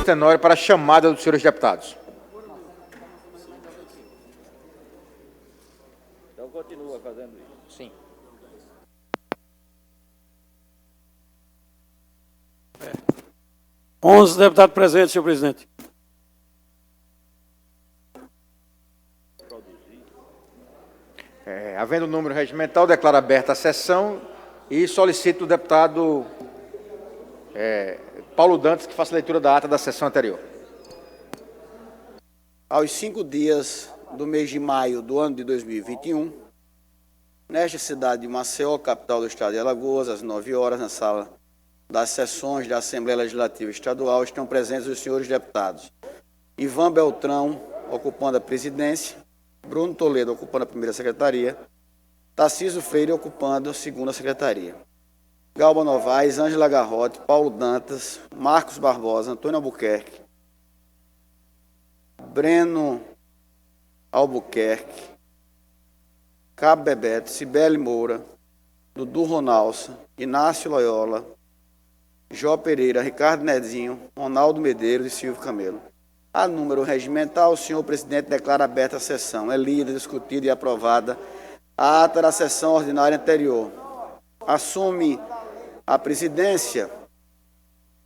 Tenório para a chamada dos senhores deputados. Então continua fazendo isso. Sim. É. 11 deputados presentes, senhor presidente. Havendo número regimental, declaro aberta a sessão e solicito o deputado Paulo Dantas que faça a leitura da ata da sessão anterior. Aos 5 dias do mês de maio do ano de 2021, nesta cidade de Maceió, capital do estado de Alagoas, às 9 horas, na sala das sessões da Assembleia Legislativa Estadual, estão presentes os senhores deputados Ivan Beltrão, ocupando a presidência, Bruno Toledo, ocupando a primeira secretaria, Tarcísio Freire, ocupando a segunda secretaria, Galba Novaes, Ângela Garrote, Paulo Dantas, Marcos Barbosa, Antônio Albuquerque, Breno Albuquerque, Cabo Bebeto, Cibele Moura, Dudu Ronalça, Inácio Loyola, Jó Pereira, Ricardo Nezinho, Ronaldo Medeiros e Silvio Camelo. A número regimental, o senhor presidente declara aberta a sessão. É lida, discutida e aprovada a ata da sessão ordinária anterior. Assume a presidência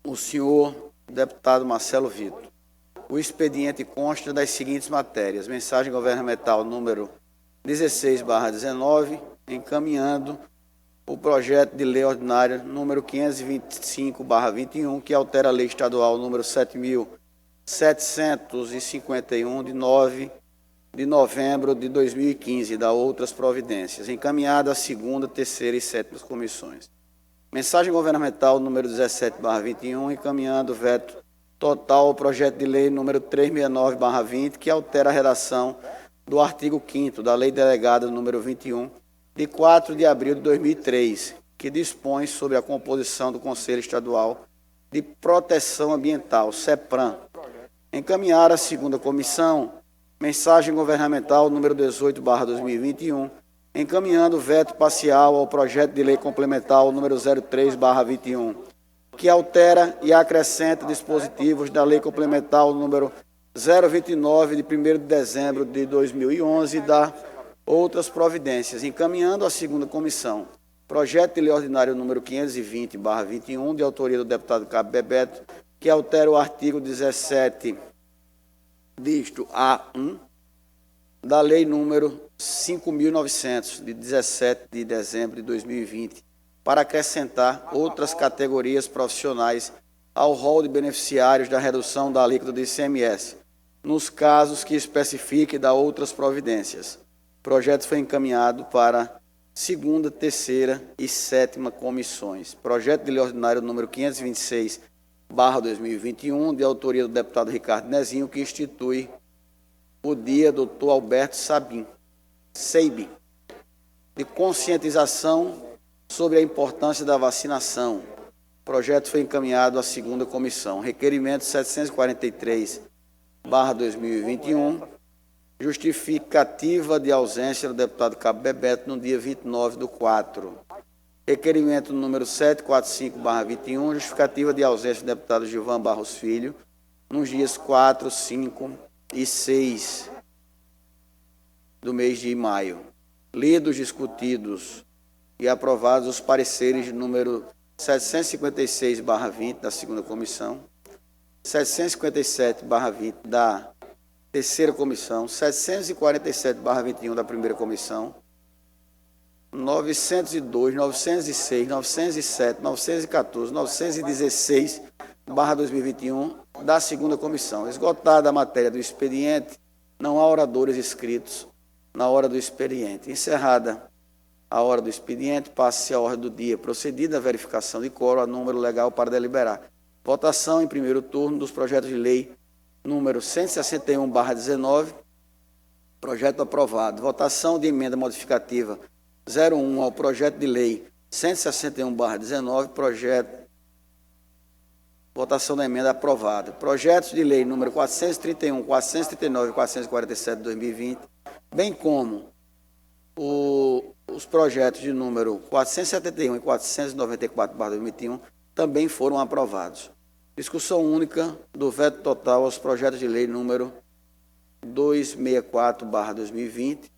o senhor deputado Marcelo Vitor. O expediente consta das seguintes matérias: mensagem governamental número 16/19, encaminhando o projeto de lei ordinária número 525/21, que altera a lei estadual número 7.751, de 9 de novembro de 2015, da outras providências, encaminhada à segunda, terceira e sétima comissões. Mensagem governamental número 17/21, encaminhando veto total ao projeto de lei número 369/20, que altera a redação do artigo 5º da Lei Delegada número 21, de 4 de abril de 2003, que dispõe sobre a composição do Conselho Estadual de Proteção Ambiental, CEPRAM. Encaminhar à segunda comissão, mensagem governamental número 18/2021, encaminhando veto parcial ao projeto de lei complementar número 03/21, que altera e acrescenta dispositivos da lei complementar número 029, de 1º de dezembro de 2011, e da outras providências, encaminhando à segunda comissão projeto de lei ordinário número 520/21, de autoria do deputado Cabo Bebeto, que altera o artigo 17, dígito A1, da lei número 5.900, de 17 de dezembro de 2020, para acrescentar outras categorias profissionais ao rol de beneficiários da redução da alíquota do ICMS, nos casos que especifique da outras providências. O projeto foi encaminhado para segunda, terceira e sétima comissões. Projeto de lei ordinário número 526/2021, de autoria do deputado Ricardo Nezinho, que institui o dia Dr. Alberto Seib, de conscientização sobre a importância da vacinação. O projeto foi encaminhado à segunda comissão. Requerimento 743/2021, justificativa de ausência do deputado Cabo Bebeto no dia 29/4. Requerimento número 745/21, justificativa de ausência do deputado Gilvan Barros Filho nos dias 4, 5 e 6 do mês de maio. Lidos, discutidos e aprovados os pareceres de número 756/20 da segunda comissão, 757/20 da terceira comissão, 747/21 da primeira comissão, 902, 906, 907, 914, 916/2021 da segunda comissão. Esgotada a matéria do expediente, não há oradores inscritos na hora do expediente. Encerrada a hora do expediente, passa-se a ordem do dia. Procedida a verificação de quórum, a número legal para deliberar. Votação em primeiro turno dos projetos de lei número 161/19, projeto aprovado. Votação de emenda modificativa 01 ao projeto de lei 161/19, projeto. Votação da emenda aprovada. Projetos de lei número 431, 439 e 447 de 2020, bem como os projetos de número 471 e 494/2021 também foram aprovados. Discussão única do veto total aos projetos de lei número 264/2020.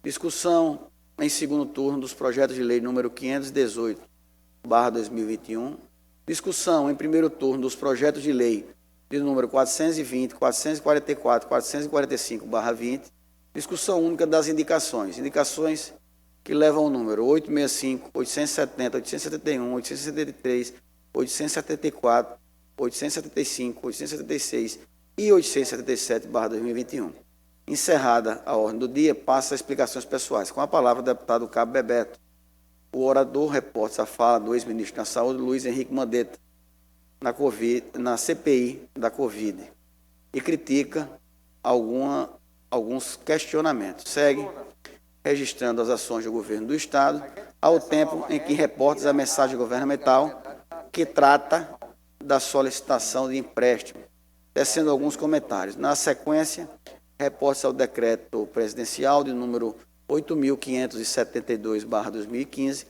Discussão em segundo turno dos projetos de lei número 518/2021. Discussão em primeiro turno dos projetos de lei de número 420, 444, 445/20. Discussão única das indicações. Indicações que levam o número 865, 870, 871, 873, 874, 875, 876 e 877/2021. Encerrada a ordem do dia, passa as explicações pessoais. Com a palavra o deputado Cabo Bebeto. O orador reporta a fala do ex-ministro da Saúde, Luiz Henrique Mandetta, na CPI da Covid, e critica alguns questionamentos. Segue registrando as ações do governo do Estado, ao tempo em que reporta a mensagem governamental que trata da solicitação de empréstimo, tecendo alguns comentários. Na sequência, reporta ao decreto presidencial de número 8.572/2015,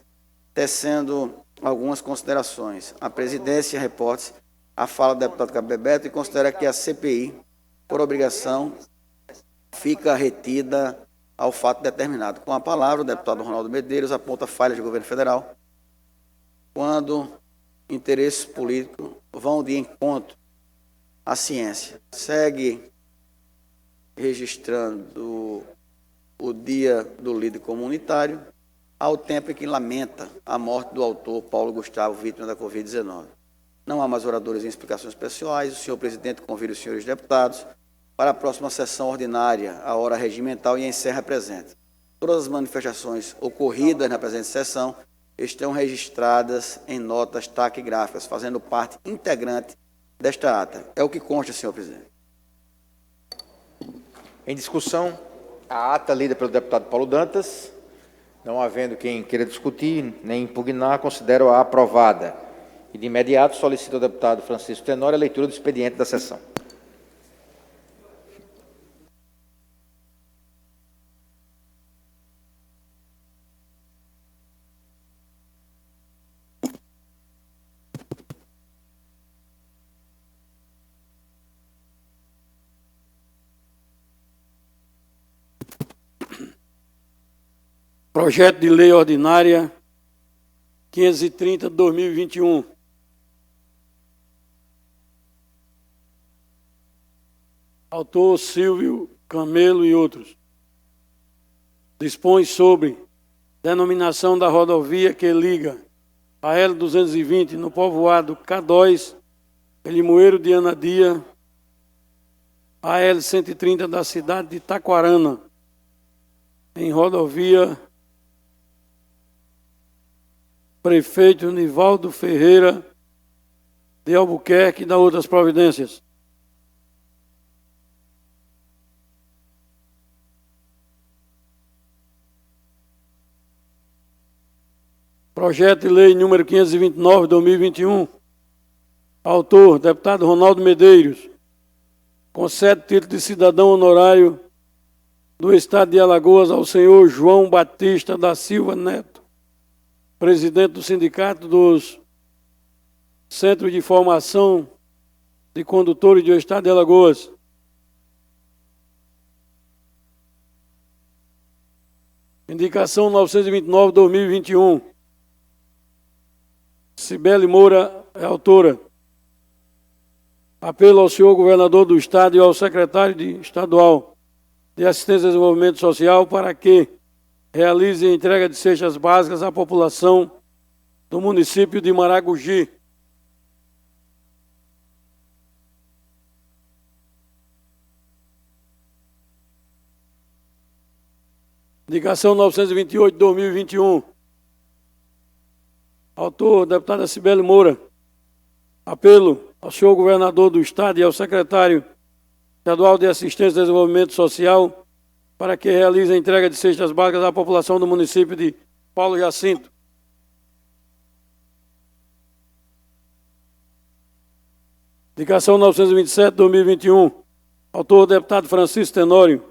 tecendo algumas considerações. A presidência reporta a fala do deputado Cabo Bebeto e considera que a CPI, por obrigação, fica retida ao fato determinado. Com a palavra, o deputado Ronaldo Medeiros aponta falhas do governo federal quando interesses políticos vão de encontro à ciência. Segue registrando o Dia do Líder Comunitário, ao tempo em que lamenta a morte do autor Paulo Gustavo, vítima da Covid-19. Não há mais oradores em explicações pessoais. O senhor presidente convida os senhores deputados para a próxima sessão ordinária, a hora regimental, e encerra presente. Todas as manifestações ocorridas na presente sessão estão registradas em notas taquigráficas, fazendo parte integrante desta ata. É o que consta, senhor presidente. Em discussão, a ata lida pelo deputado Paulo Dantas. Não havendo quem queira discutir nem impugnar, considero-a aprovada. E, de imediato, solicito ao deputado Francisco Tenório a leitura do expediente da sessão. Projeto de Lei Ordinária 530/2021. Autor Silvio Camelo e outros. Dispõe sobre denominação da rodovia que liga a L220 no povoado K2, Limoeiro de Anadia, a L130 da cidade de Taquarana, em rodovia Prefeito Nivaldo Ferreira de Albuquerque e da outras providências. Projeto de Lei número 529/2021. Autor, deputado Ronaldo Medeiros. Concede título de cidadão honorário do Estado de Alagoas ao senhor João Batista da Silva Neto, presidente do Sindicato dos Centros de Formação de Condutores do Estado de Alagoas. Indicação 929/2021. Cibele Moura é autora. Apelo ao senhor governador do Estado e ao secretário estadual de Assistência e Desenvolvimento Social para que realize a entrega de cestas básicas à população do município de Maragogi. Indicação 928/2021. Autor, deputada Cibele Moura. Apelo ao senhor governador do Estado e ao secretário estadual de Assistência e Desenvolvimento Social para que realize a entrega de cestas básicas à população do município de Paulo Jacinto. Indicação 927/2021. Autor, deputado Francisco Tenório.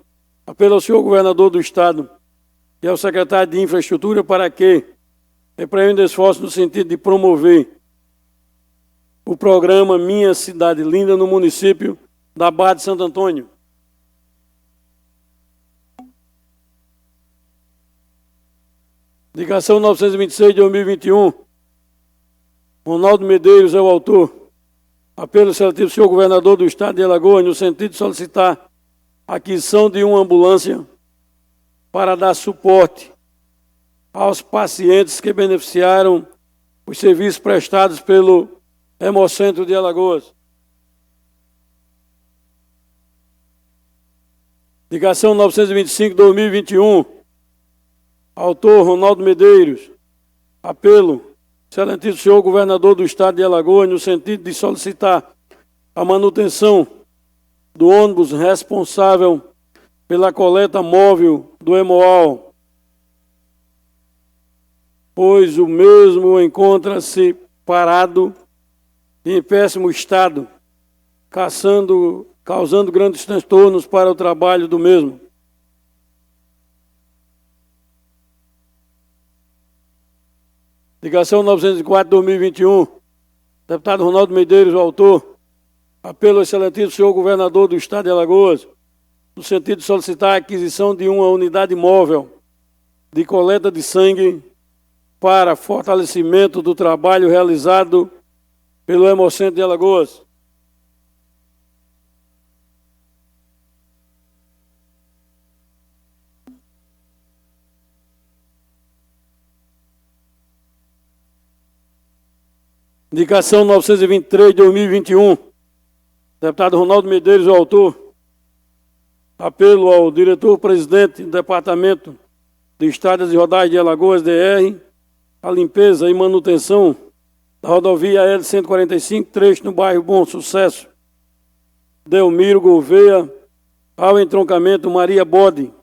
Apelo ao senhor governador do Estado e ao secretário de Infraestrutura para que empreendam esforços no sentido de promover o programa Minha Cidade Linda no município da Barra de Santo Antônio. Indicação 926 de 2021. Ronaldo Medeiros é o autor. Apelo seletivo, senhor governador do estado de Alagoas, no sentido de solicitar a aquisição de uma ambulância para dar suporte aos pacientes que beneficiaram os serviços prestados pelo Hemocentro de Alagoas. Indicação 925 de 2021. Autor Ronaldo Medeiros. Apelo, excelentíssimo senhor governador do estado de Alagoas, no sentido de solicitar a manutenção do ônibus responsável pela coleta móvel do Hemoal, pois o mesmo encontra-se parado em péssimo estado, causando grandes transtornos para o trabalho do mesmo. Indicação 904 de 2021. Deputado Ronaldo Medeiros, o autor. Apelo ao excelentíssimo senhor governador do estado de Alagoas, no sentido de solicitar a aquisição de uma unidade móvel de coleta de sangue para fortalecimento do trabalho realizado pelo Hemocentro de Alagoas. Indicação 923 de 2021. Deputado Ronaldo Medeiros, o autor. Apelo ao diretor-presidente do Departamento de Estradas e Rodagens de Alagoas, DR, a limpeza e manutenção da rodovia L-145, trecho no bairro Bom Sucesso, Delmiro Gouveia, ao entroncamento Maria Bode.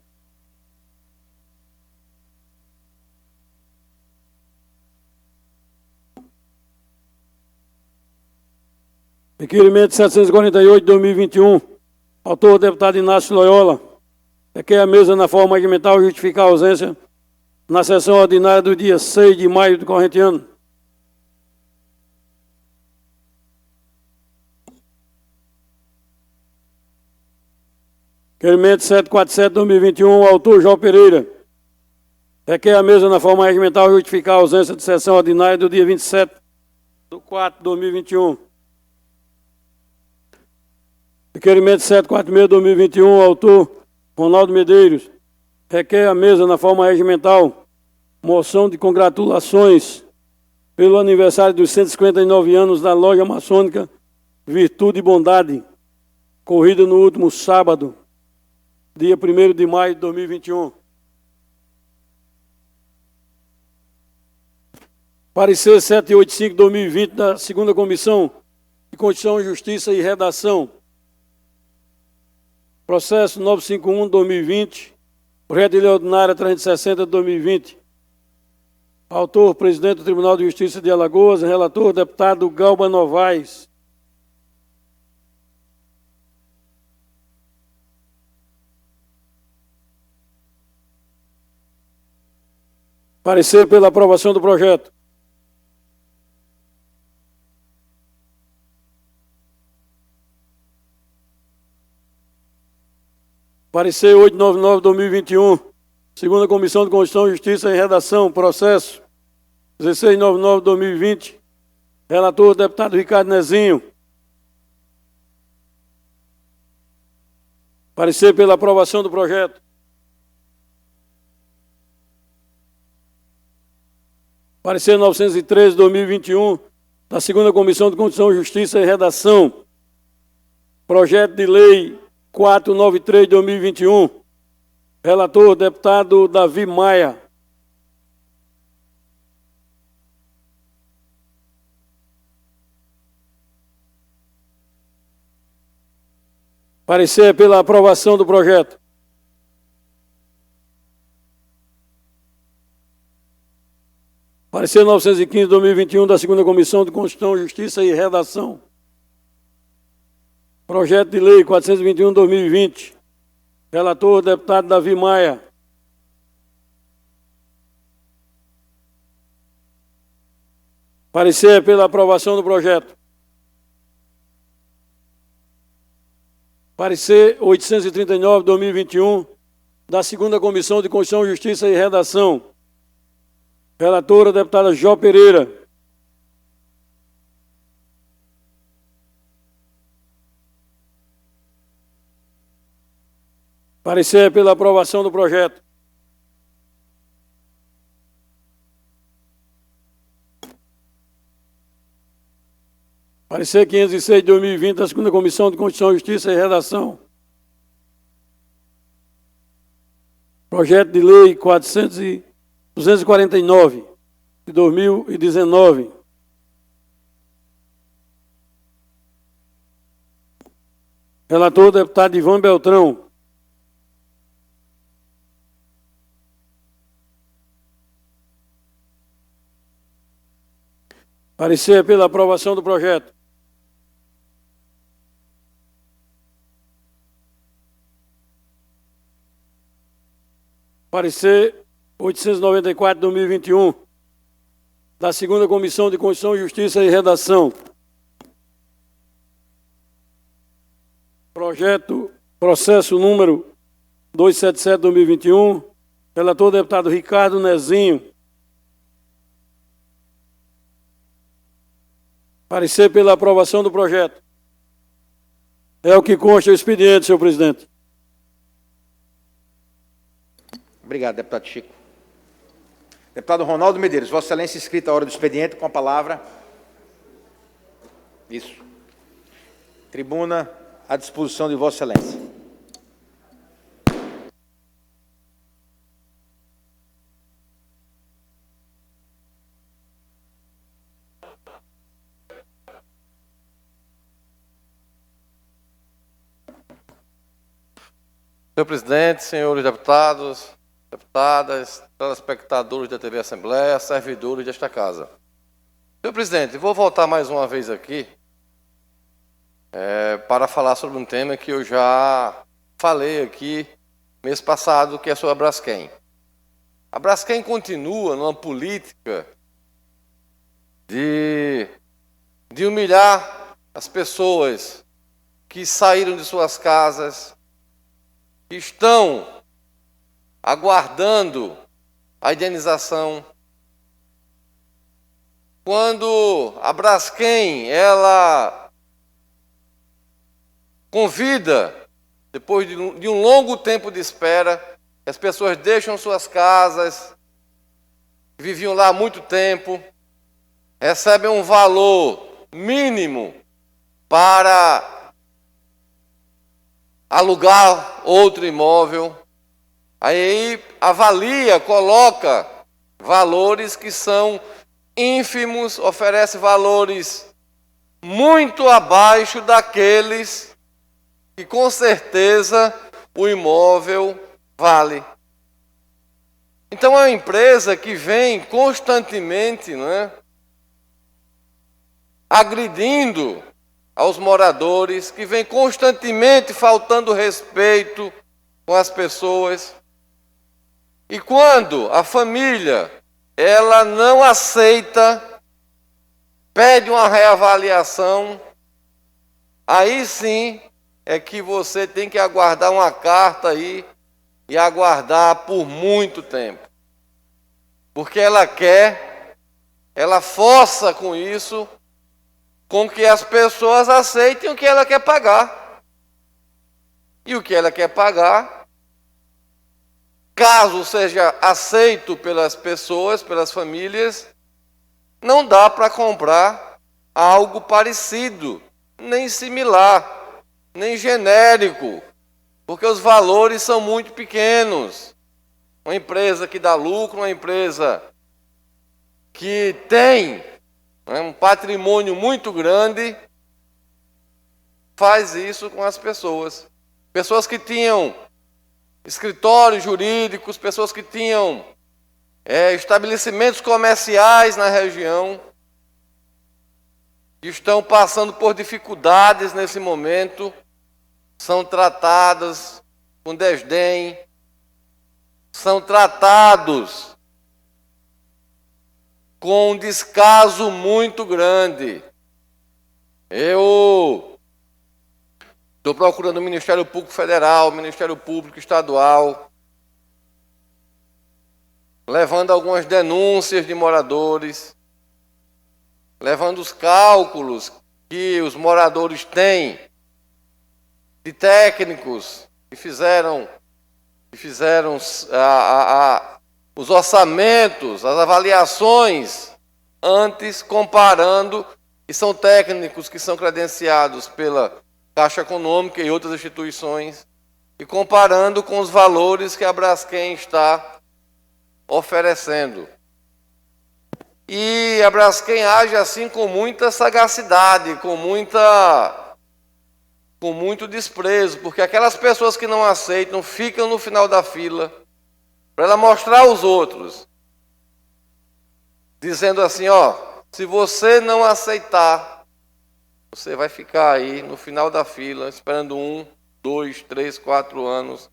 Requerimento 748 de 2021. Autor, deputado Inácio Loyola. Requer a mesa na forma regimental justificar a ausência na sessão ordinária do dia 6 de maio do corrente ano. Requerimento 747 de 2021. Autor, João Pereira. Requer a mesa na forma regimental justificar a ausência de sessão ordinária do dia 27 de 4 de 2021. Requerimento 746 de 2021, autor Ronaldo Medeiros. Requer a mesa na forma regimental moção de congratulações pelo aniversário dos 159 anos da loja maçônica Virtude e Bondade, corrida no último sábado, dia 1º de maio de 2021. Parecer 785 de 2020 da segunda Comissão de Constituição, Justiça e Redação. Processo 951-2020, projeto de lei ordinária 360 de 2020. Autor, presidente do Tribunal de Justiça de Alagoas, relator, deputado Galba Novaes. Parecer pela aprovação do projeto. Parecer 899/2021, segunda Comissão de Constituição, Justiça e Redação, processo 1699/2020, relator deputado Ricardo Nezinho. Parecer pela aprovação do projeto. Parecer 913/2021, da segunda Comissão de Constituição, Justiça e Redação, projeto de lei 493 de 2021. Relator, deputado Davi Maia. Parecer pela aprovação do projeto. Parecer 915 de 2021 da segunda Comissão de Constituição, Justiça e Redação. Projeto de lei 421/2020. Relator, deputado Davi Maia. Parecer pela aprovação do projeto. Parecer 839/2021, da segunda Comissão de Constituição, Justiça e Redação. Relatora, deputada Jó Pereira. Parecer pela aprovação do projeto. Parecer 506 de 2020 da segunda Comissão de Constituição, Justiça e Redação. Projeto de Lei 249 de 2019. Relator, deputado Ivan Beltrão. Parecer pela aprovação do projeto. Parecer 894 de 2021, da segunda Comissão de Constituição, Justiça e Redação. Processo número 277 de 2021, relator deputado Ricardo Nezinho. Parecer pela aprovação do projeto. É o que consta o expediente, senhor presidente. Obrigado, deputado Chico. Deputado Ronaldo Medeiros, Vossa Excelência, inscrita a hora do expediente, com a palavra. Isso. Tribuna à disposição de Vossa Excelência. Senhor presidente, senhores deputados, deputadas, telespectadores da TV Assembleia, servidores desta casa. Senhor presidente, vou voltar mais uma vez aqui para falar sobre um tema que eu já falei aqui mês passado, que é sobre a Braskem. A Braskem continua numa política de humilhar as pessoas que saíram de suas casas, que estão aguardando a indenização. Quando a Braskem, ela convida, depois de um longo tempo de espera, as pessoas deixam suas casas, viviam lá há muito tempo, recebem um valor mínimo para alugar outro imóvel, aí avalia, coloca valores que são ínfimos, oferece valores muito abaixo daqueles que com certeza o imóvel vale. Então é uma empresa que vem constantemente, agredindo aos moradores, que vem constantemente faltando respeito com as pessoas. E quando a família, ela não aceita, pede uma reavaliação, aí sim é que você tem que aguardar uma carta aí e aguardar por muito tempo. Porque ela força com isso, com que as pessoas aceitem o que ela quer pagar. E o que ela quer pagar, caso seja aceito pelas pessoas, pelas famílias, não dá para comprar algo parecido, nem similar, nem genérico, porque os valores são muito pequenos. Uma empresa que dá lucro, uma empresa que tem um patrimônio muito grande, faz isso com as pessoas. Pessoas que tinham escritórios jurídicos, pessoas que tinham estabelecimentos comerciais na região, que estão passando por dificuldades nesse momento, são tratadas com desdém, são tratados com um descaso muito grande. Eu Estou procurando o Ministério Público Federal, o Ministério Público Estadual, levando algumas denúncias de moradores, levando os cálculos que os moradores têm de técnicos que fizeram os orçamentos, as avaliações, antes comparando, e são técnicos que são credenciados pela Caixa Econômica e outras instituições, e comparando com os valores que a Braskem está oferecendo. E a Braskem age assim com muita sagacidade, com muito desprezo, porque aquelas pessoas que não aceitam ficam no final da fila para ela mostrar aos outros, dizendo assim, se você não aceitar, você vai ficar aí no final da fila, esperando 1, 2, 3, 4 anos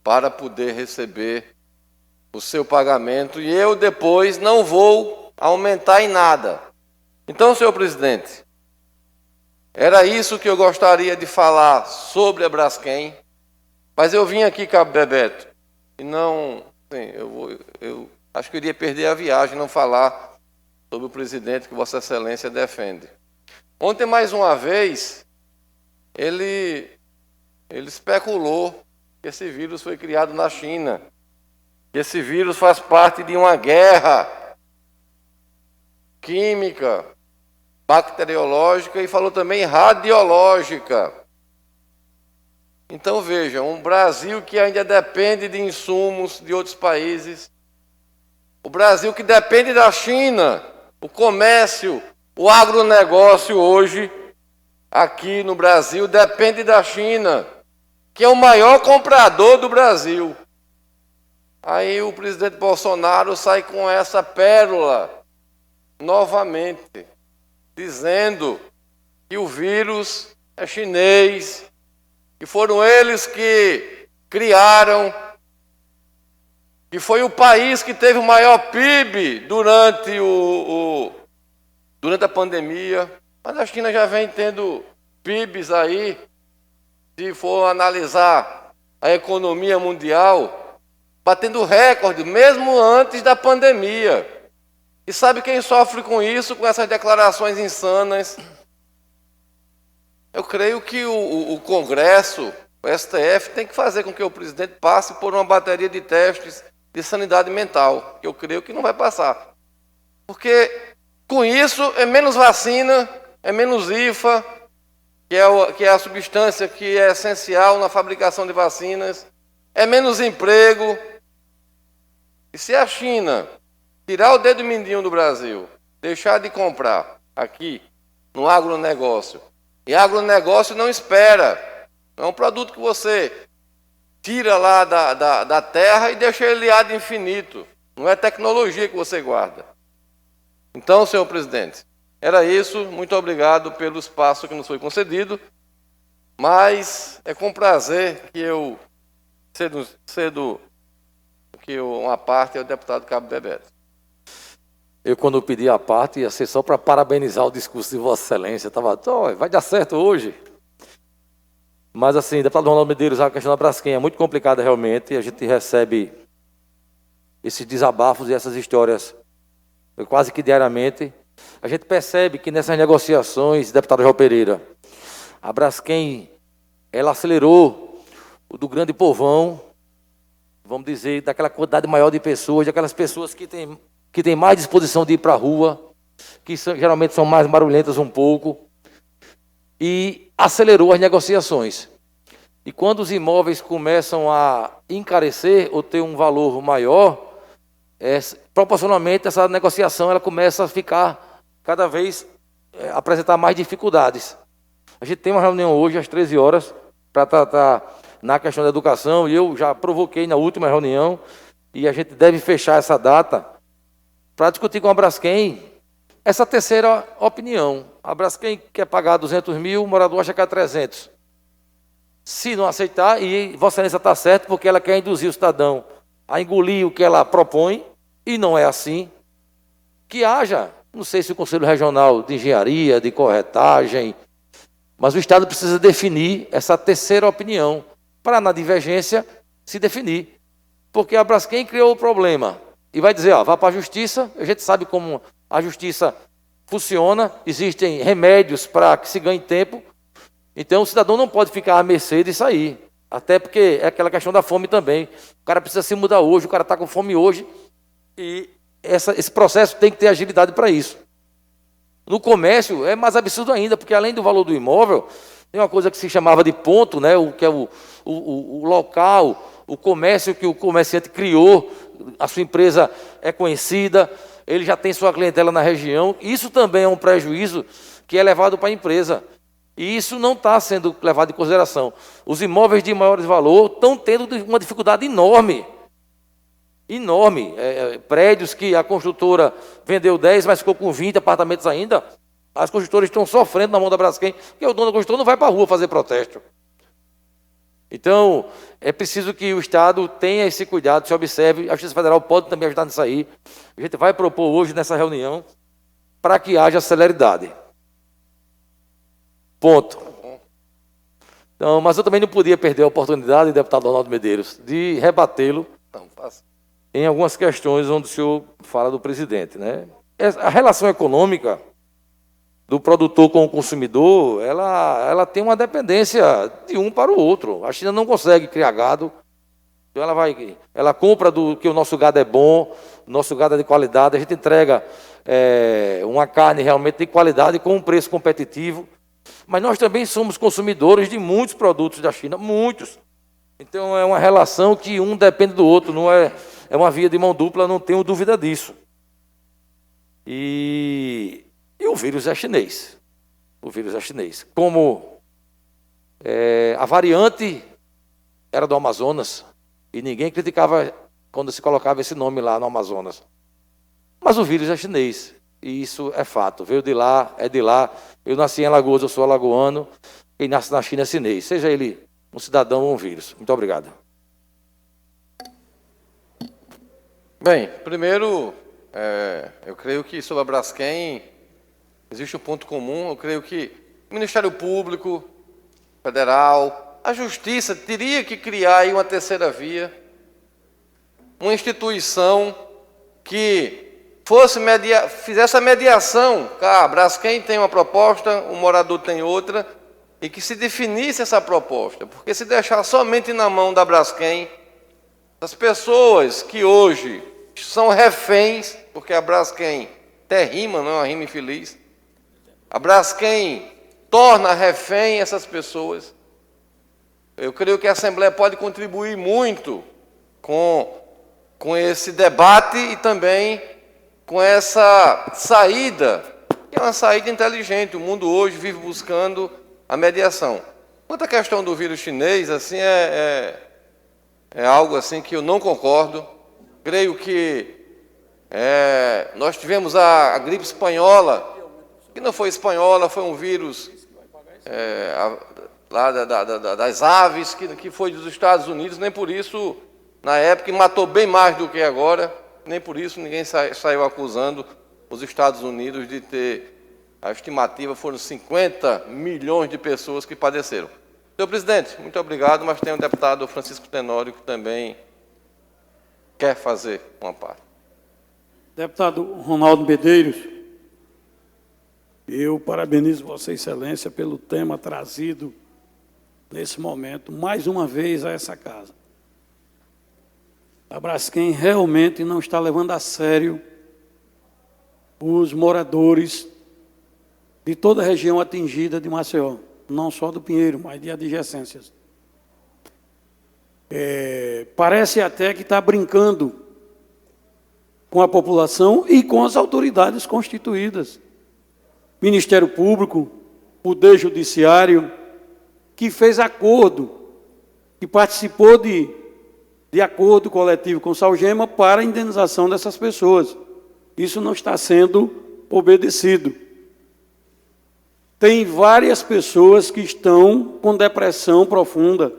para poder receber o seu pagamento, e eu depois não vou aumentar em nada. Então, senhor presidente, era isso que eu gostaria de falar sobre a Braskem, mas eu vim aqui, Cabo Bebeto, e não, eu acho que eu iria perder a viagem não falar sobre o presidente que Vossa Excelência defende. Ontem, mais uma vez, ele especulou que esse vírus foi criado na China, que esse vírus faz parte de uma guerra química, bacteriológica e falou também radiológica. Então veja, um Brasil que ainda depende de insumos de outros países, o Brasil que depende da China, o comércio, o agronegócio hoje, aqui no Brasil, depende da China, que é o maior comprador do Brasil. Aí o presidente Bolsonaro sai com essa pérola, novamente, dizendo que o vírus é chinês, que foram eles que criaram, que foi o país que teve o maior PIB durante a pandemia, mas a China já vem tendo PIBs aí, se for analisar a economia mundial, batendo recorde, mesmo antes da pandemia. E sabe quem sofre com isso, com essas declarações insanas? Eu creio que o Congresso, o STF, tem que fazer com que o presidente passe por uma bateria de testes de sanidade mental, que eu creio que não vai passar. Porque com isso é menos vacina, é menos IFA, que é a substância que é essencial na fabricação de vacinas, é menos emprego. E se a China tirar o dedo mindinho do Brasil, deixar de comprar aqui no agronegócio, e agronegócio não espera, não é um produto que você tira lá da terra e deixa ele ad infinito, não é tecnologia que você guarda. Então, senhor presidente, era isso, muito obrigado pelo espaço que nos foi concedido, mas é com prazer que eu cedo que uma parte é o deputado Cabo Bebeto. Eu, quando pedi a parte, ia ser só para parabenizar o discurso de Vossa Excelência. Estava, vai dar certo hoje. Mas, assim, deputado Ronaldo Medeiros, a questão da Braskem é muito complicada realmente. E a gente recebe esses desabafos e essas histórias quase que diariamente. A gente percebe que nessas negociações, deputado João Pereira, a Braskem, ela acelerou o do grande povão, vamos dizer, daquela quantidade maior de pessoas, daquelas pessoas que têm mais disposição de ir para a rua, que geralmente são mais barulhentas um pouco, e acelerou as negociações. E quando os imóveis começam a encarecer ou ter um valor maior, proporcionalmente essa negociação ela começa a ficar cada vez, apresentar mais dificuldades. A gente tem uma reunião hoje às 13 horas para tratar na questão da educação, e eu já provoquei na última reunião, e a gente deve fechar essa data para discutir com a Braskem essa terceira opinião. A Braskem quer pagar 200 mil, o morador acha que é 300. Se não aceitar, e Vossa Excelência está certo, porque ela quer induzir o cidadão a engolir o que ela propõe, e não é assim, que haja, não sei se o Conselho Regional de Engenharia, de Corretagem, Mas o Estado precisa definir essa terceira opinião, para, na divergência, se definir. Porque a Braskem criou o problema e vai dizer, vá para a justiça, a gente sabe como a justiça funciona, existem remédios para que se ganhe tempo, então o cidadão não pode ficar à mercê disso aí, até porque é aquela questão da fome também. O cara precisa se mudar hoje, o cara está com fome hoje, e esse processo tem que ter agilidade para isso. No comércio é mais absurdo ainda, porque além do valor do imóvel, tem uma coisa que se chamava de ponto, né, que é o local, o comércio que o comerciante criou, a sua empresa é conhecida, ele já tem sua clientela na região. Isso também é um prejuízo que é levado para a empresa. E isso não está sendo levado em consideração. Os imóveis de maior valor estão tendo uma dificuldade enorme. Enorme. Prédios que a construtora vendeu 10, mas ficou com 20 apartamentos ainda. As construtoras estão sofrendo na mão da Braskem, porque o dono da construtora não vai para a rua fazer protesto. Então, é preciso que o Estado tenha esse cuidado, se observe. A Justiça Federal pode também ajudar nisso aí. A gente vai propor hoje nessa reunião para que haja celeridade. Ponto. Então, mas eu também não podia perder a oportunidade, deputado Ronaldo Medeiros, de rebatê-lo em algumas questões onde o senhor fala do presidente, né? A relação econômica do produtor com o consumidor, ela tem uma dependência de um para o outro. A China não consegue criar gado, então ela compra que o nosso gado é bom, o nosso gado é de qualidade, a gente entrega uma carne realmente de qualidade com um preço competitivo, mas nós também somos consumidores de muitos produtos da China, muitos. Então é uma relação que um depende do outro, não é uma via de mão dupla, não tenho dúvida disso. E o vírus é chinês. O vírus é chinês. Como a variante era do Amazonas, e ninguém criticava quando se colocava esse nome lá no Amazonas. Mas o vírus é chinês, e isso é fato. Veio de lá, é de lá. Eu nasci em Alagoas, eu sou alagoano. Quem nasce na China é chinês, seja ele um cidadão ou um vírus. Muito obrigado. Bem, primeiro, eu creio que sobre a Braskem existe um ponto comum. Eu creio que o Ministério Público Federal, a Justiça, teria que criar aí uma terceira via, uma instituição que fizesse a mediação. A Braskem tem uma proposta, o morador tem outra, e que se definisse essa proposta. Porque se deixar somente na mão da Braskem, as pessoas que hoje são reféns, porque a Braskem até rima, não é uma rima infeliz, a Braskem torna refém essas pessoas. Eu creio que a Assembleia pode contribuir muito com esse debate e também com essa saída, que é uma saída inteligente. O mundo hoje vive buscando a mediação. Quanto à questão do vírus chinês, assim, é algo assim que eu não concordo. Creio que nós tivemos a gripe espanhola, que não foi espanhola, foi um vírus lá das aves, que foi dos Estados Unidos. Nem por isso, na época, matou bem mais do que agora, nem por isso ninguém saiu acusando os Estados Unidos de ter... A estimativa foram 50 milhões de pessoas que padeceram. Senhor presidente, muito obrigado, mas tem o deputado Francisco Tenório que também quer fazer uma parte. Deputado Ronaldo Medeiros, eu parabenizo Vossa Excelência pelo tema trazido nesse momento, mais uma vez, a essa casa. A Braskem realmente não está levando a sério os moradores de toda a região atingida de Maceió, não só do Pinheiro, mas de adjacências. Parece até que está brincando com a população e com as autoridades constituídas. Ministério Público, Poder Judiciário, que fez acordo, que participou de acordo coletivo com Salgema para a indenização dessas pessoas. Isso não está sendo obedecido. Tem várias pessoas que estão com depressão profunda.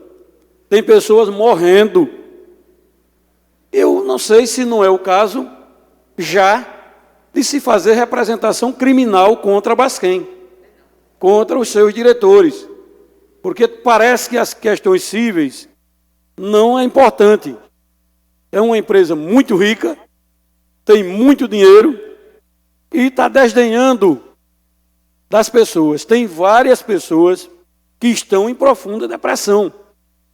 Tem pessoas morrendo. Eu não sei se não é o caso já de se fazer representação criminal contra a Braskem, contra os seus diretores. Porque parece que as questões cíveis não é importante. É uma empresa muito rica, tem muito dinheiro e está desdenhando das pessoas. Tem várias pessoas que estão em profunda depressão.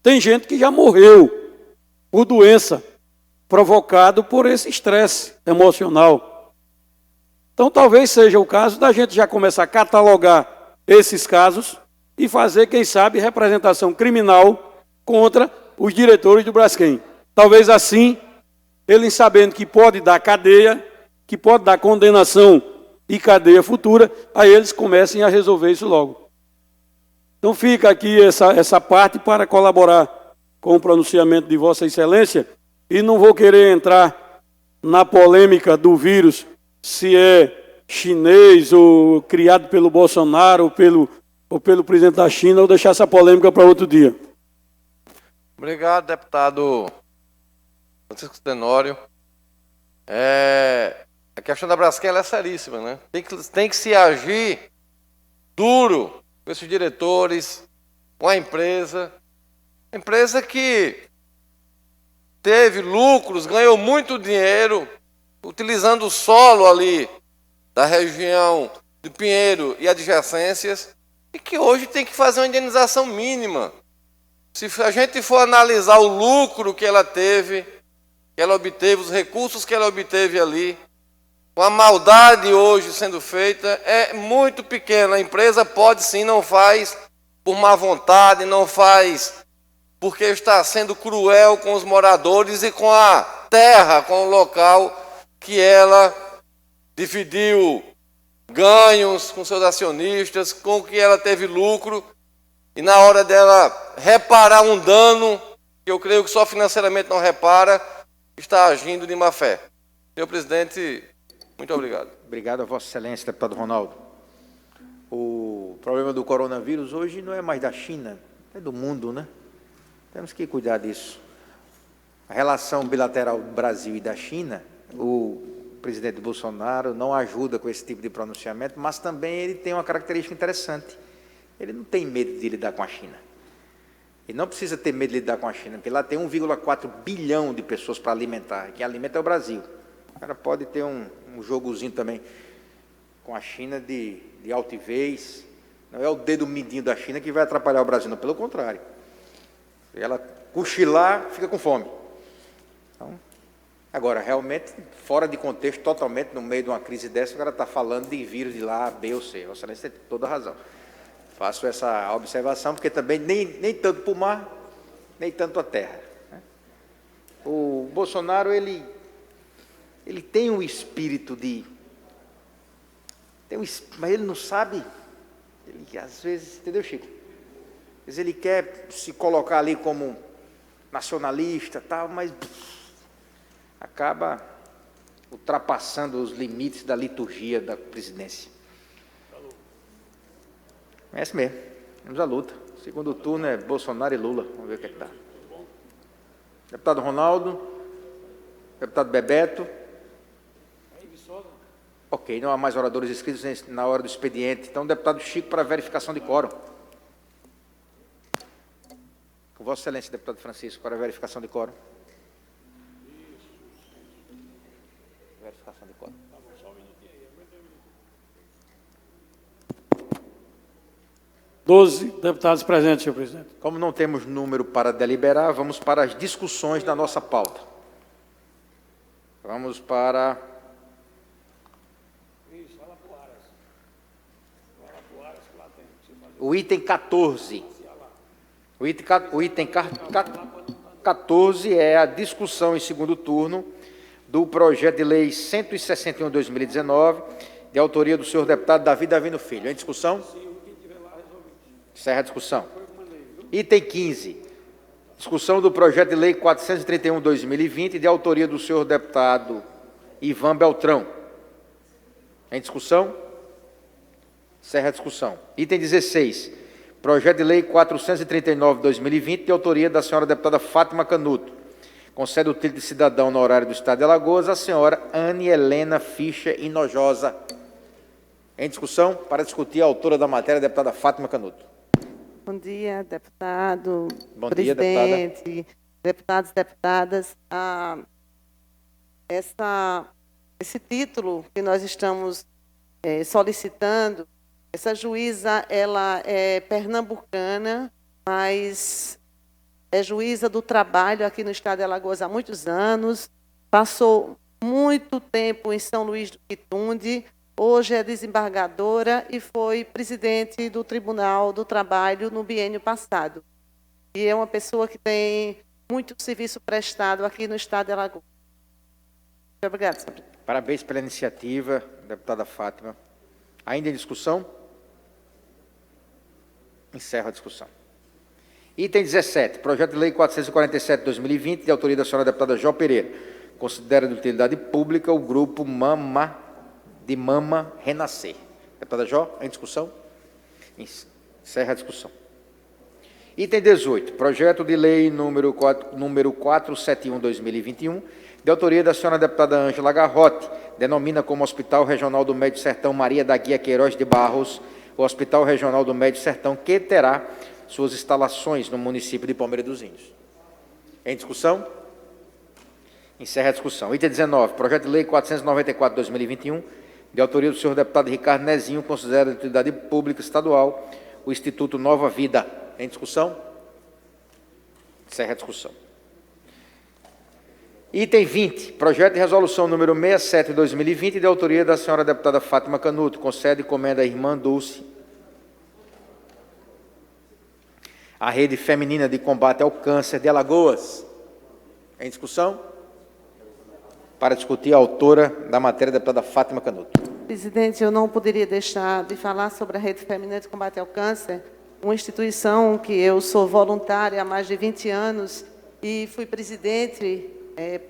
Tem gente que já morreu por doença provocado por esse estresse emocional. Então talvez seja o caso da gente já começar a catalogar esses casos e fazer, quem sabe, representação criminal contra os diretores do Braskem. Talvez assim, eles sabendo que pode dar cadeia, que pode dar condenação e cadeia futura, aí eles comecem a resolver isso logo. Então fica aqui essa parte para colaborar com o pronunciamento de Vossa Excelência, e não vou querer entrar na polêmica do vírus, se é chinês ou criado pelo Bolsonaro ou pelo presidente da China, ou deixar essa polêmica para outro dia. Obrigado, deputado Francisco Tenório. A questão da Braskem é seríssima, né? Tem que se agir duro com esses diretores, com a empresa que teve lucros, ganhou muito dinheiro, utilizando o solo ali da região de Pinheiro e adjacências, e que hoje tem que fazer uma indenização mínima. Se a gente for analisar o lucro que ela teve, que ela obteve, os recursos que ela obteve ali, com a maldade hoje sendo feita, é muito pequena. A empresa pode sim, não faz por má vontade, não faz porque está sendo cruel com os moradores e com a terra, com o local que ela dividiu ganhos com seus acionistas, com que ela teve lucro, e na hora dela reparar um dano, que eu creio que só financeiramente não repara, está agindo de má fé. Senhor presidente, muito obrigado. Obrigado a Vossa Excelência, deputado Ronaldo. O problema do coronavírus hoje não é mais da China, é do mundo, né? Temos que cuidar disso. A relação bilateral do Brasil e da China, o presidente Bolsonaro não ajuda com esse tipo de pronunciamento, mas também ele tem uma característica interessante. Ele não tem medo de lidar com a China. Ele não precisa ter medo de lidar com a China, porque lá tem 1,4 bilhão de pessoas para alimentar. Quem alimenta é o Brasil. O cara pode ter um jogozinho também com a China de altivez. Não é o dedo mindinho da China que vai atrapalhar o Brasil, não, pelo contrário. Se ela cochilar, fica com fome. Então, agora, realmente, fora de contexto, totalmente no meio de uma crise dessa, o cara está falando de vírus de lá, B ou C. Vossa Excelência tem toda a razão. Faço essa observação, porque também nem tanto para o mar, nem tanto a terra. O Bolsonaro, ele tem um espírito de... mas ele não sabe, ele, às vezes, entendeu, Chico? Às vezes ele quer se colocar ali como nacionalista, tal, mas acaba ultrapassando os limites da liturgia da presidência. É esse mesmo, vamos à luta. O segundo turno é Bolsonaro e Lula, vamos ver o que é que está. Deputado Ronaldo, deputado Bebeto. Ok, não há mais oradores inscritos na hora do expediente. Então, deputado Chico para verificação de quórum. Com Vossa Excelência, deputado Francisco, para verificação de quórum. Verificação de quórum. 12 deputados presentes, senhor presidente. Como não temos número para deliberar, vamos para as discussões da nossa pauta. Vamos para... o item 14. O item 14 é a discussão em segundo turno do projeto de lei 161/2019, de autoria do senhor deputado Davi Davino Filho. Em discussão? Encerra a discussão. Item 15. Discussão do projeto de lei 431/2020, de autoria do senhor deputado Ivan Beltrão. Em discussão? Encerra a discussão. Item 16. Projeto de lei 439/2020, de autoria da senhora deputada Fátima Canuto. Concede o título de cidadão honorário do Estado de Alagoas à senhora Anne Helena Fischer Hinojosa. Em discussão, para discutir a autora da matéria, a deputada Fátima Canuto. Bom dia, deputado, Bom dia, presidente, deputados e deputadas. Esse título que nós estamos solicitando, essa juíza, ela é pernambucana, mas é juíza do trabalho aqui no estado de Alagoas há muitos anos, passou muito tempo em São Luís do Quitunde, hoje é desembargadora e foi presidente do Tribunal do Trabalho no biênio passado. E é uma pessoa que tem muito serviço prestado aqui no estado de Alagoas. Muito obrigada, senhor presidente. Parabéns pela iniciativa, deputada Fátima. Ainda em discussão? Encerro a discussão. Item 17, projeto de lei 447 de 2020, de autoria da senhora deputada Jó Pereira. Considera de utilidade pública o grupo Mama Renascer. Deputada Jó, em discussão? Encerra a discussão. Item 18, projeto de lei número 471 de 2021, de autoria da senhora deputada Ângela Garrote, denomina como Hospital Regional do Médio Sertão Maria da Guia Queiroz de Barros, o Hospital Regional do Médio Sertão, que terá suas instalações no município de Palmeira dos Índios. Em discussão? Encerra a discussão. Item 19, projeto de lei 494 de 2021, de autoria do senhor deputado Ricardo Nezinho, considera de utilidade pública estadual o Instituto Nova Vida. Em discussão? Encerra a discussão. Item 20, projeto de resolução número 67 de 2020, de autoria da senhora deputada Fátima Canuto, concede e comenda à irmã Dulce a Rede Feminina de Combate ao Câncer de Alagoas. Em discussão? Para discutir a autora da matéria, a deputada Fátima Canuto. Presidente, eu não poderia deixar de falar sobre a Rede Feminina de Combate ao Câncer, uma instituição que eu sou voluntária há mais de 20 anos e fui presidente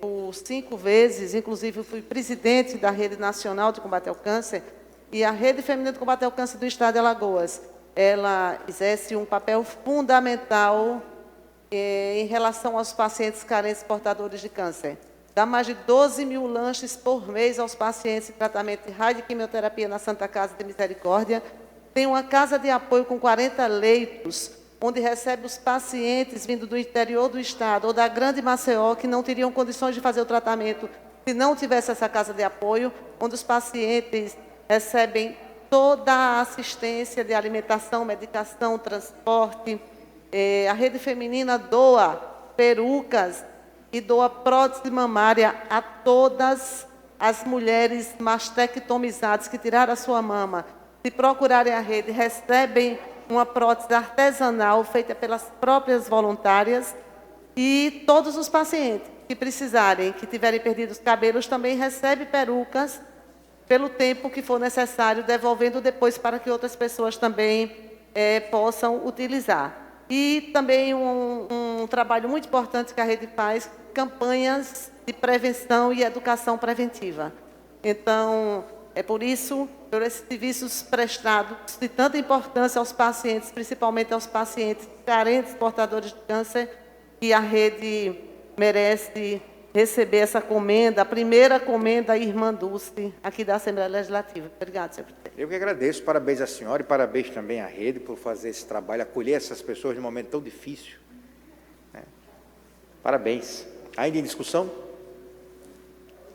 por 5 vezes, inclusive fui presidente da Rede Nacional de Combate ao Câncer, e a Rede Feminina de Combate ao Câncer do Estado de Alagoas, ela exerce um papel fundamental em relação aos pacientes carentes portadores de câncer. Dá mais de 12 mil lanches por mês aos pacientes em tratamento de radioquimioterapia na Santa Casa de Misericórdia. Tem uma casa de apoio com 40 leitos, onde recebe os pacientes vindo do interior do estado ou da Grande Maceió, que não teriam condições de fazer o tratamento se não tivesse essa casa de apoio, onde os pacientes recebem toda a assistência de alimentação, medicação, transporte. A Rede Feminina doa perucas e doa prótese mamária a todas as mulheres mastectomizadas que tiraram a sua mama. Se procurarem a rede, recebem uma prótese artesanal feita pelas próprias voluntárias, e todos os pacientes que precisarem, que tiverem perdido os cabelos, também recebem perucas pelo tempo que for necessário, devolvendo depois para que outras pessoas também possam utilizar. E também um trabalho muito importante que a rede faz, campanhas de prevenção e educação preventiva. Então, é por isso, por esses serviços prestados de tanta importância aos pacientes, principalmente aos pacientes carentes portadores de câncer, que a rede merece receber essa comenda, a primeira comenda à irmã Dulce, aqui da Assembleia Legislativa. Obrigada, senhor presidente. Eu que agradeço, parabéns à senhora e parabéns também à rede por fazer esse trabalho, acolher essas pessoas num momento tão difícil. Parabéns. Ainda em discussão?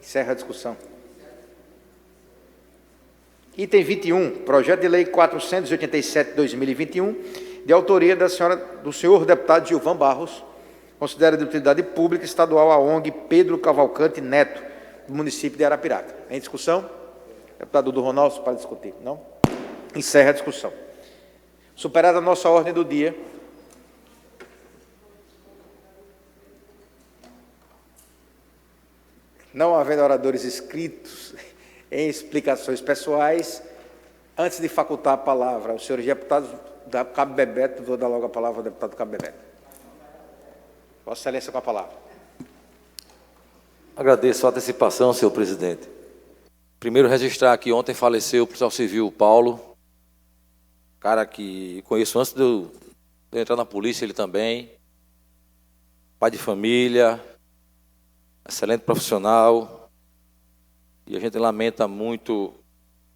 Encerra a discussão. Item 21, projeto de lei 487 de 2021, de autoria do senhor deputado Gilvan Barros, considera de utilidade pública estadual a ONG Pedro Cavalcante Neto, do município de Arapiraca. Em discussão? Deputado Dudu Ronaldo, para discutir. Não? Encerra a discussão. Superada a nossa ordem do dia, não havendo oradores inscritos em explicações pessoais, antes de facultar a palavra aos senhores deputados da Cabo Bebeto, vou dar logo a palavra ao deputado Cabo Bebeto. Vossa Excelência, com a palavra. Agradeço a antecipação, senhor presidente. Primeiro, registrar que ontem faleceu o policial civil Paulo, cara que conheço antes de eu entrar na polícia, ele também, pai de família, excelente profissional, e a gente lamenta muito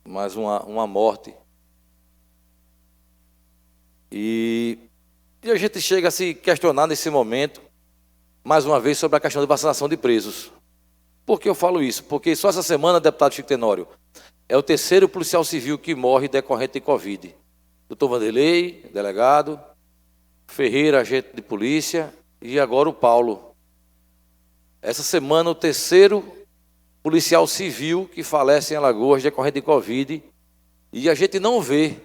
mais uma morte. E a gente chega a se questionar nesse momento, mais uma vez, sobre a questão de vacinação de presos. Por que eu falo isso? Porque só essa semana, deputado Chico Tenório, é o terceiro policial civil que morre decorrente de Covid. Doutor Vanderlei, delegado, Ferreira, agente de polícia, e agora o Paulo. Essa semana, o terceiro policial civil que falece em Alagoas decorrente de Covid, e a gente não vê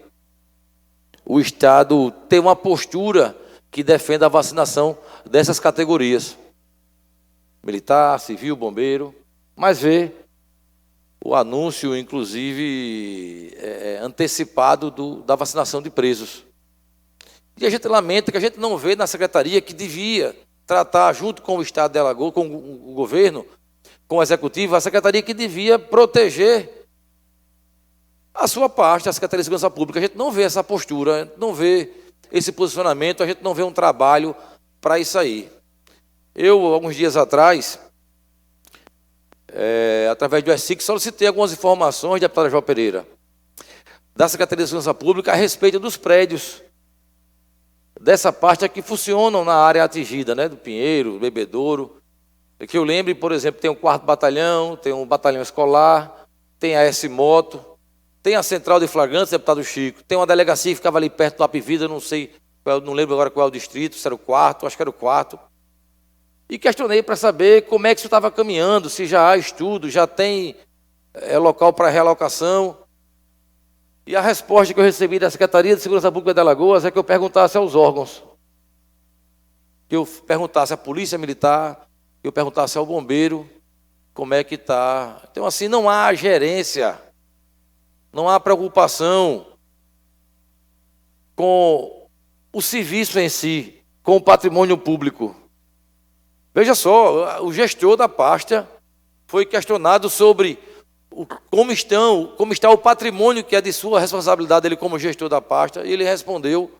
o Estado ter uma postura que defenda a vacinação dessas categorias. Militar, civil, bombeiro, mas vê o anúncio, inclusive, antecipado da vacinação de presos. E a gente lamenta que a gente não vê na secretaria que devia tratar, junto com o Estado de Alagoas, com o governo, com o executivo, a secretaria que devia proteger a sua parte, a Secretaria de Segurança Pública. A gente não vê essa postura, a gente não vê esse posicionamento, a gente não vê um trabalho para isso aí. Eu, alguns dias atrás, através do ESIC, solicitei algumas informações, deputada João Pereira, da Secretaria de Segurança Pública a respeito dos prédios dessa parte que funcionam na área atingida, né, do Pinheiro, do Bebedouro. Que eu lembre, por exemplo, tem um 4º batalhão, tem um batalhão escolar, tem a S-Moto, tem a central de flagrantes, deputado Chico, tem uma delegacia que ficava ali perto do Apivida, não lembro agora qual é o distrito, se era o 4º, acho que era o 4º. E questionei para saber como é que isso estava caminhando, se já há estudo, já tem local para realocação. E a resposta que eu recebi da Secretaria de Segurança Pública de Alagoas é que eu perguntasse aos órgãos, que eu perguntasse à Polícia Militar, que eu perguntasse ao bombeiro como é que está. Então, assim, não há gerência, não há preocupação com o serviço em si, com o patrimônio público. Veja só, o gestor da pasta foi questionado sobre como está o patrimônio que é de sua responsabilidade, ele como gestor da pasta, e ele respondeu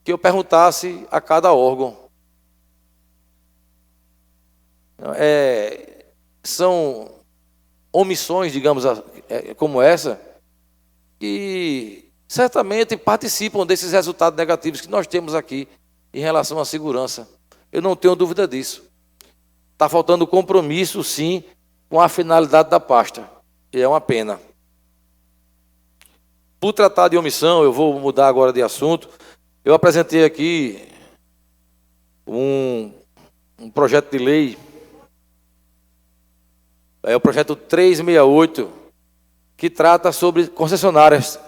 que eu perguntasse a cada órgão. São omissões, digamos, como essa, que certamente participam desses resultados negativos que nós temos aqui em relação à segurança. Eu não tenho dúvida disso. Está faltando compromisso, sim, com a finalidade da pasta. E é uma pena. Por tratar de omissão, eu vou mudar agora de assunto. Eu apresentei aqui um projeto de lei, o projeto 368, que trata sobre concessionárias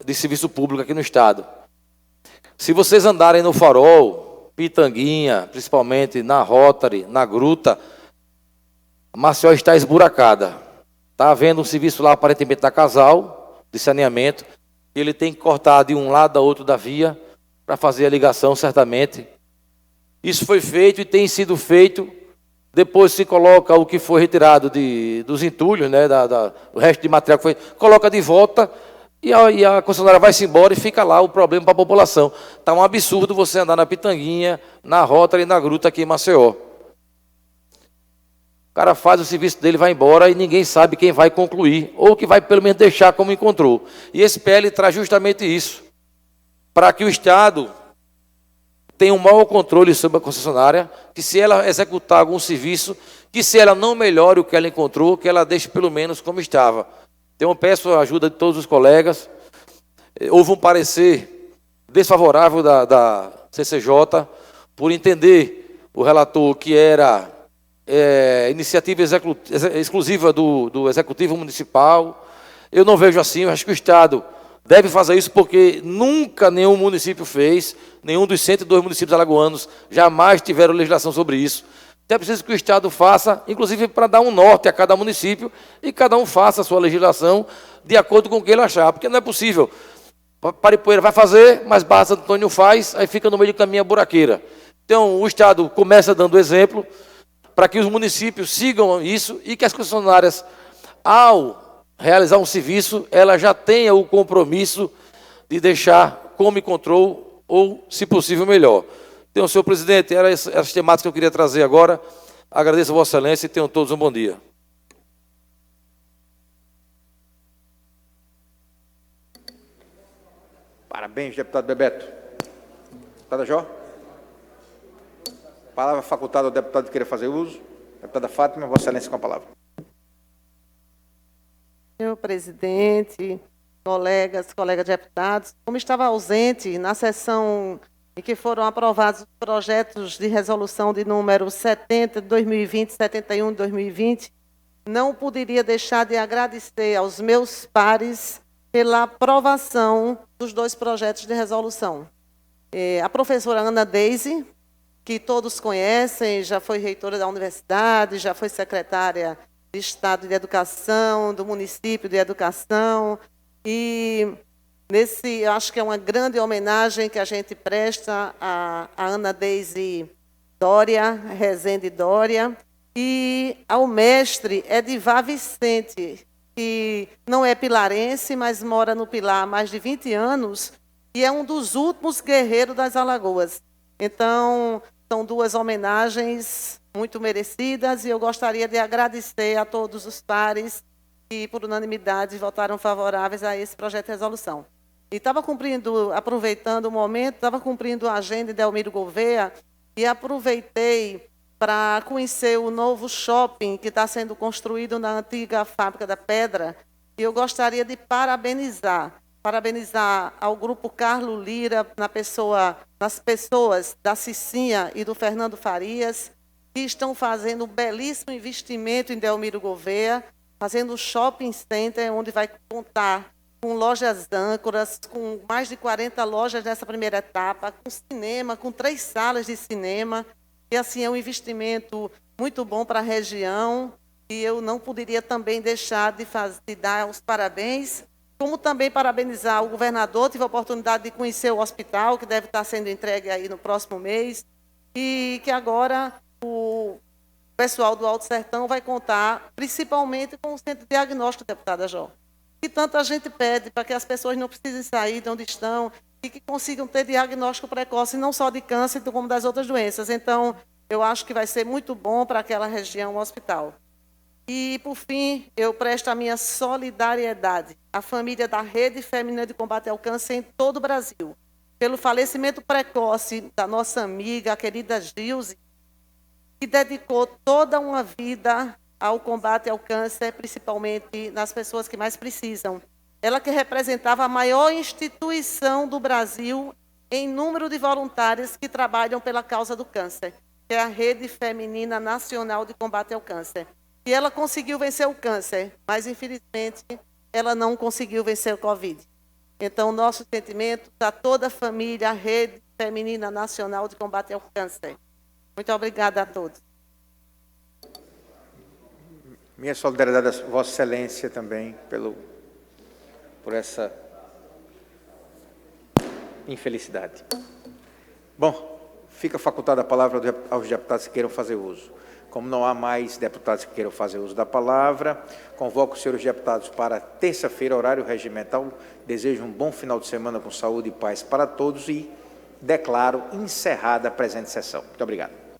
de serviço público aqui no Estado. Se vocês andarem no Farol, Pitanguinha, principalmente na Rotary, na Gruta, Maceió está esburacada. Está havendo um serviço lá, aparentemente, da Casal, de saneamento, e ele tem que cortar de um lado a outro da via para fazer a ligação, certamente. Isso foi feito e tem sido feito. Depois se coloca o que foi retirado dos entulhos, né, o resto de material que foi, coloca de volta, e a concessionária vai-se embora e fica lá o problema para a população. Está um absurdo você andar na Pitanguinha, na Rotary e na Gruta aqui em Maceió. O cara faz o serviço dele, vai embora e ninguém sabe quem vai concluir, ou que vai pelo menos deixar como encontrou. E esse PL traz justamente isso, para que o Estado tenha um maior controle sobre a concessionária, que se ela executar algum serviço, que se ela não melhore o que ela encontrou, que ela deixe pelo menos como estava. Então eu peço a ajuda de todos os colegas. Houve um parecer desfavorável da CCJ, por entender o relator que era iniciativa exclusiva do Executivo Municipal. Eu não vejo assim, eu acho que o Estado deve fazer isso, porque nunca nenhum município fez, nenhum dos 102 municípios alagoanos jamais tiveram legislação sobre isso. Então é preciso que o Estado faça, inclusive para dar um norte a cada município, e cada um faça a sua legislação de acordo com o que ele achar, porque não é possível. Paripoeira vai fazer, mas Barra Santo Antônio faz, aí fica no meio do caminho a buraqueira. Então o Estado começa dando exemplo, para que os municípios sigam isso, e que as concessionárias, ao realizar um serviço, ela já tenha o compromisso de deixar como encontrou, ou, se possível, melhor. Então, senhor presidente, eram essas temáticas que eu queria trazer agora. Agradeço a Vossa Excelência e tenham todos um bom dia. Bem, deputado Bebeto. Deputada Jó? Palavra facultada ao deputado que queira fazer uso. Deputada Fátima, Vossa Excelência com a palavra. Senhor presidente, colegas deputados, como estava ausente na sessão em que foram aprovados os projetos de resolução de número 70 de 2020, 71 de 2020, não poderia deixar de agradecer aos meus pares pela aprovação dos dois projetos de resolução. A professora Ana Deise, que todos conhecem, já foi reitora da universidade, já foi secretária de Estado de Educação, do município de Educação, e eu acho que é uma grande homenagem que a gente presta a Ana Deise Dória, Rezende Dória, e ao mestre Edivar Vicente, que não é pilarense, mas mora no Pilar há mais de 20 anos, e é um dos últimos guerreiros das Alagoas. Então, são duas homenagens muito merecidas, e eu gostaria de agradecer a todos os pares que, por unanimidade, votaram favoráveis a esse projeto de resolução. E estava aproveitando o momento, estava cumprindo a agenda de Delmiro Gouveia, e aproveitei para conhecer o novo shopping que está sendo construído na antiga Fábrica da Pedra, e eu gostaria de parabenizar ao Grupo Carlos Lira, nas pessoas da Cicinha e do Fernando Farias, que estão fazendo um belíssimo investimento em Delmiro Gouveia, fazendo um shopping center, onde vai contar com lojas âncoras, com mais de 40 lojas nessa primeira etapa, com cinema, com 3 salas de cinema, e assim é um investimento muito bom para a região, e eu não poderia também deixar de dar os parabéns, como também parabenizar o governador. Tive a oportunidade de conhecer o hospital, que deve estar sendo entregue aí no próximo mês, e que agora o pessoal do Alto Sertão vai contar principalmente com o centro de diagnóstico, deputada Jó, que tanta gente pede para que as pessoas não precisem sair de onde estão e que consigam ter diagnóstico precoce, não só de câncer, como das outras doenças. Então, eu acho que vai ser muito bom para aquela região o hospital. E, por fim, eu presto a minha solidariedade à família da Rede Feminina de Combate ao Câncer em todo o Brasil, pelo falecimento precoce da nossa amiga, a querida Gilze, que dedicou toda uma vida ao combate ao câncer, principalmente nas pessoas que mais precisam. Ela que representava a maior instituição do Brasil em número de voluntários que trabalham pela causa do câncer, que é a Rede Feminina Nacional de Combate ao Câncer. E ela conseguiu vencer o câncer, mas, infelizmente, ela não conseguiu vencer o Covid. Então, nosso sentimento a toda a família, a Rede Feminina Nacional de Combate ao Câncer. Muito obrigada a todos. Minha solidariedade a Vossa Excelência também por essa infelicidade. Bom, fica facultada a palavra aos deputados que queiram fazer uso. Como não há mais deputados que queiram fazer uso da palavra, convoco os senhores deputados para terça-feira, horário regimental. Desejo um bom final de semana com saúde e paz para todos e declaro encerrada a presente sessão. Muito obrigado.